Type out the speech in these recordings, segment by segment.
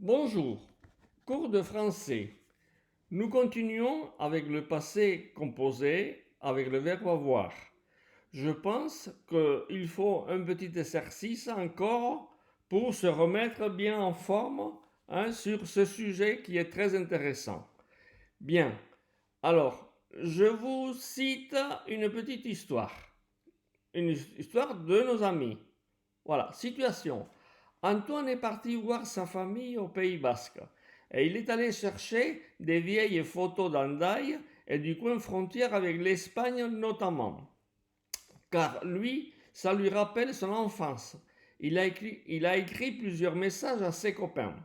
Bonjour, cours de français. Nous continuons avec le passé composé avec le verbe avoir. Je pense qu'il faut un petit exercice encore pour se remettre bien en forme sur ce sujet qui est très intéressant. Bien, alors je vous cite une petite histoire. Une histoire de nos amis. Voilà, situation. Antoine est parti voir sa famille au Pays Basque et il est allé chercher des vieilles photos d'Andaï et du coin frontière avec l'Espagne notamment. Car lui, ça lui rappelle son enfance. Il a écrit plusieurs messages à ses copains.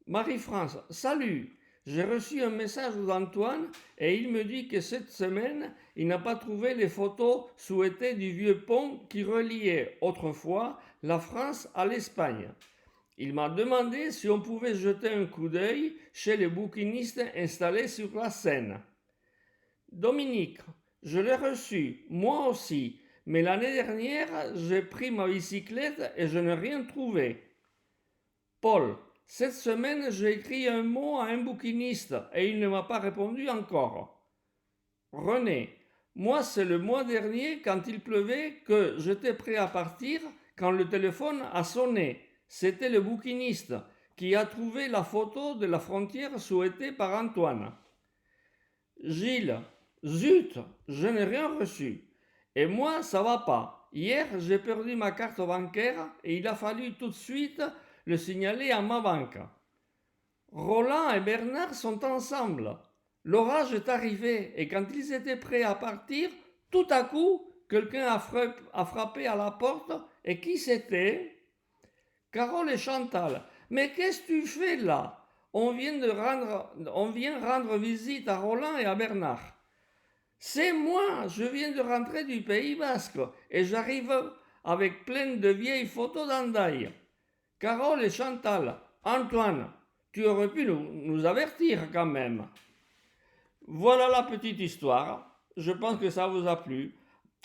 Marie-France, salut! J'ai reçu un message d'Antoine et il me dit que cette semaine, il n'a pas trouvé les photos souhaitées du vieux pont qui reliait autrefois la France à l'Espagne. Il m'a demandé si on pouvait jeter un coup d'œil chez les bouquinistes installés sur la Seine. Dominique, je l'ai reçu, moi aussi, mais l'année dernière, j'ai pris ma bicyclette et je n'ai rien trouvé. Paul, cette semaine, j'ai écrit un mot à un bouquiniste et il ne m'a pas répondu encore. René, moi, c'est le mois dernier, quand il pleuvait, que j'étais prêt à partir quand le téléphone a sonné. C'était le bouquiniste qui a trouvé la photo de la frontière souhaitée par Antoine. Gilles, zut, je n'ai rien reçu. Et moi, ça va pas. Hier, j'ai perdu ma carte bancaire et il a fallu tout de suite le signaler à ma banque. Roland et Bernard sont ensemble. L'orage est arrivé et quand ils étaient prêts à partir, tout à coup, quelqu'un a frappé à la porte. Et qui c'était? Carole et Chantal. Mais qu'est-ce que tu fais là? On vient rendre visite à Roland et à Bernard. C'est moi, je viens de rentrer du Pays Basque et j'arrive avec plein de vieilles photos d'Andaï. Carole et Chantal, Antoine, tu aurais pu nous avertir quand même. Voilà la petite histoire. Je pense que ça vous a plu.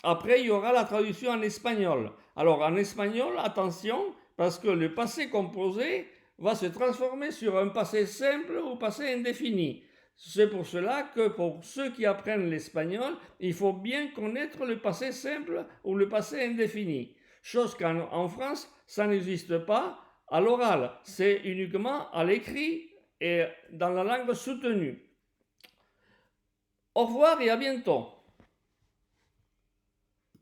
Après, il y aura la traduction en espagnol. Alors, en espagnol, attention, parce que le passé composé va se transformer sur un passé simple ou passé indéfini. C'est pour cela que pour ceux qui apprennent l'espagnol, il faut bien connaître le passé simple ou le passé indéfini. Chose qu'en France, ça n'existe pas à l'oral. C'est uniquement à l'écrit et dans la langue soutenue. Au revoir et à bientôt.